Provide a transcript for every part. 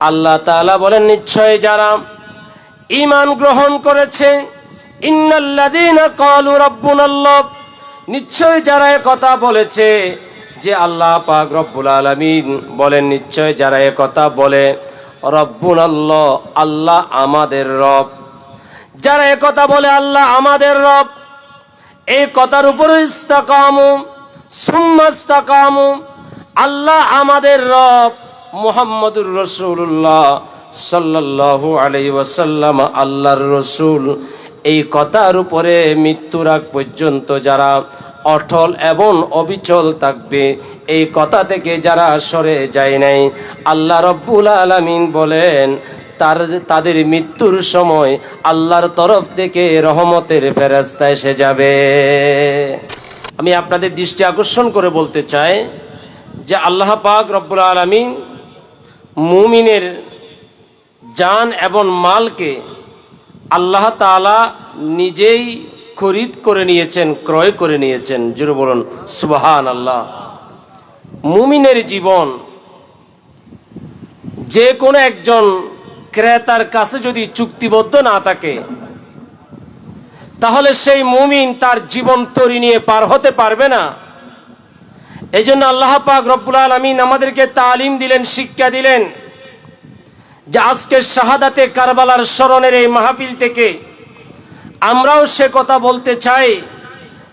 আল্লাহ তাআলা বলেন, নিশ্চয় যারা ঈমান গ্রহণ করেছে, ইন্নাল্লাযীনা ক্বালু রাব্বুনাল্লাহ, নিশ্চয় যারা কথা বলেছে যে আল্লাহ পাক রব্বুল আলামিন বলেন, নিশ্চয় যারা কথা বলে রব্বুনাল্লাহ, আল্লাহ আমাদের রব, যারা কথা বলে আল্লাহ আমাদের রব, এই কথার উপরে ইস্তাকামু সুম্মা ইস্তাকামু, আল্লাহ আমাদের রব, মুহাম্মদুর রাসূলুল্লাহ সাল্লাল্লাহু আলাইহি ওয়াসাল্লাম আল্লাহর রাসূল, এই কথার উপরে মৃত্যুর আগ পর্যন্ত যারা অটল এবং অবিচল থাকবে, এই কথা থেকে যারা সরে যায় নাই, আল্লাহ রব্বুল আলামিন বলেন তাদের মৃত্যুর সময় আল্লাহর তরফ থেকে রহমতের ফেরেশতা এসে যাবে। আমি আপনাদের দৃষ্টি আকর্ষণ করে বলতে চাই যে আল্লাহ পাক রব্বুল আলামিন মুমিনের জান এবং মালকে আল্লাহ তাআলা নিজেই খরিদ করে নিয়েছেন, ক্রয় করে নিয়েছেন। জোরে বলুন সুবহানাল্লাহ। মুমিনের জীবন যে কোনো একজন ক্রেতার কাছে যদি চুক্তিবদ্ধ না থাকে, তাহলে সেই মুমিন তার জীবন তরি নিয়ে পার হতে পারবে না। এই জন্য আল্লাহ পাক রব্বুল আলামিন আমাদেরকে তালিম দিলেন, শিক্ষা দিলেন যে আজকে শাহাদাতে কারবালার স্মরণের এই মাহফিল থেকে আমরাও সে কথা বলতে চাই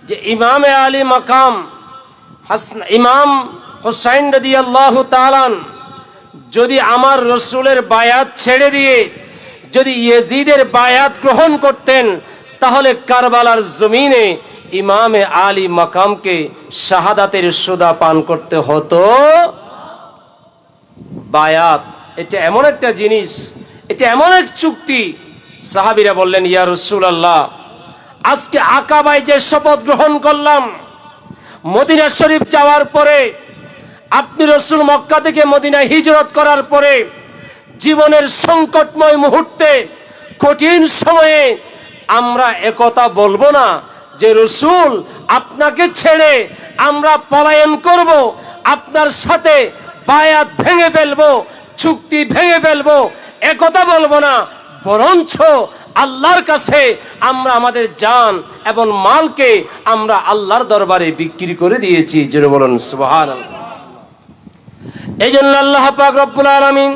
যে ইমামে আলী মাকাম ইমাম হুসাইন রাদিয়াল্লাহু তাআলা যদি আমার রসুলের বায়াত ছেড়ে দিয়ে যদি ইয়েজিদের বায়াত গ্রহণ করতেন, তাহলে কারবালার জমিনে ইমামে আলী মাকামকে শাহাদাতের সুদা পান করতে হতো। বায়াত এটা এমন একটা জিনিস, এটা এমন এক চুক্তি। সাহাবীরা বললেন, ইয়া রাসূলুল্লাহ, আজকে আকাবায় যে শপথ গ্রহণ করলাম, মদিনা শরীফ যাওয়ার পরে, আপনি রসুল মক্কা থেকে মদিনায় হিজরত করার পরে, জীবনের সংকটময় মুহূর্তে, কঠিন সময়ে আমরা একথা বলবো না যে রসুল আপনাকে ছেড়ে আমরা পলায়ন করব, আপনার সাথে বায়াত ভেঙে ফেলবো, চুক্তি ভেঙে ফেলবো, একথা বলবো না। বরঞ্চ আল্লাহর কাছে আমরা আমাদের জান এবং মালকে আমরা আল্লাহর দরবারে বিক্রি করে দিয়েছি। জোরে বলুন সুবহানাল্লাহ। এই জন্য আল্লাহ পাক রব্বুল আলামিন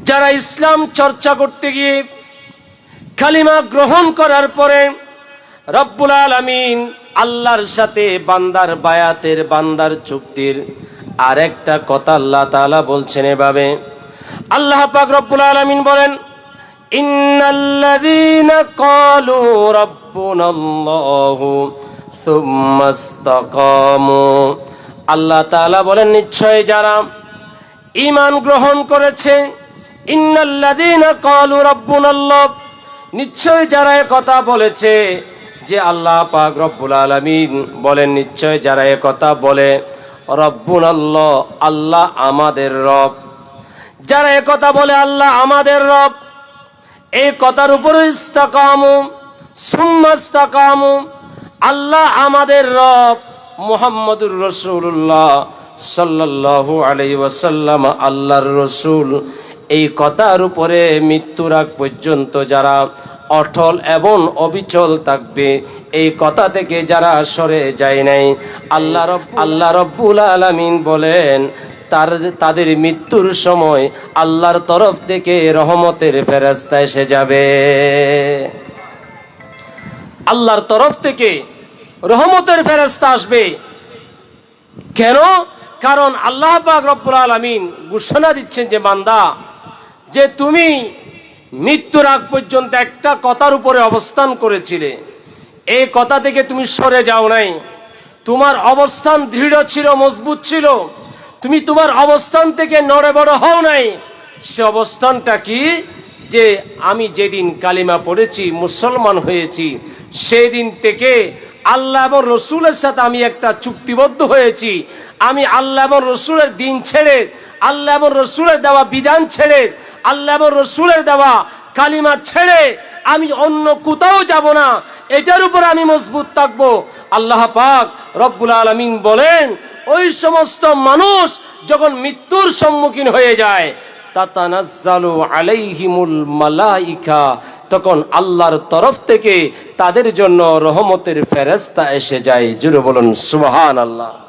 যারা ইসলাম চর্চা করতে গিয়ে কালিমা গ্রহণ করার পরে রব্বুল আলামিন আল্লাহর সাথে বান্দার বায়াতের, বান্দার চুক্তির আরেকটা কথা আল্লাহ তাআলা বলছেন এভাবে। আল্লাহ পাক রব্বুল আলামিন বলেন, ইন্নাল্লাযীনা ক্বালু রাব্বুনাল্লাহু সুম্মা ইসতাকামু, আল্লাহ তাআলা বলেন, নিশ্চয় যারা ঈমান গ্রহণ করেছে, ইন্নাল্লাযীনা ক্বালু রাব্বুনাল্লাহ, নিশ্চয় যারা কথা বলেছে যে আল্লাহ পাক রব্বুল আলামিন বলেন, নিশ্চয় যারা কথা বলে রব্বুনাল্লাহ, আল্লাহ আমাদের রব, যারা কথা বলে আল্লাহ আমাদের রব, এই কথার উপরে ইস্তাকামু সুম্মা ইস্তাকামু, আল্লাহ আমাদের রব, মুহাম্মদুর রাসূলুল্লাহ সাল্লাল্লাহু আলাইহি ওয়াসাল্লাম আল্লাহর রাসূল, এই কথার উপরে মৃত্যুর আগ পর্যন্ত যারা অটল এবং অবিচল থাকবে, এই কথা থেকে যারা সরে যায় নাই, আল্লাহ রব্বুল আলামিন বলেন তাদের মৃত্যুর সময় আল্লাহর তরফ থেকে রহমতের ফেরেশতা এসে যাবে। আল্লাহর তরফ থেকে রহমতের ফেরেশতা আসবে। কেন? কারণ আল্লাহ পাক রব্বুল আলামিন ঘোষণা দিচ্ছেন যে বান্দা, যে তুমি মৃত্যুর আগ পর্যন্ত একটা কথার উপরে অবস্থান করেছিলে, এই কথা থেকে তুমি সরে যাও নাই, তোমার অবস্থান দৃঢ় ছিল, মজবুত ছিল, তুমি তোমার অবস্থান থেকে নড়ে বড় হও নাই। সে অবস্থানটা কি? যে আমি যেদিন কালিমা পড়েছি, মুসলমান হয়েছি, সেই দিন থেকে আল্লাহ এবং রসুলের সাথে আমি একটা চুক্তিবদ্ধ হয়েছি। আমি আল্লাহ এবং রসুলের দিন ছেড়ে, আল্লাহ এবং রসুলের দেওয়া বিধান ছেড়ে, আল্লাহ এবং রসুলের দেওয়া কালিমা ছেড়ে আমি অন্য কোথাও যাব না, এটার উপর আমি মজবুত থাকবো। আল্লাহ পাক রব্বুল আলামিন বলেন, ও ওই সমস্ত মানুষ যখন মৃত্যুর সম্মুখীন হয়ে যায়, তাতানাজ্জালু আলাইহিমুল মালাইকা, তখন আল্লাহর তরফ থেকে তাদের জন্য রহমতের ফেরেশতা এসে যায়। জোরে বলুন সুবহানাল্লাহ।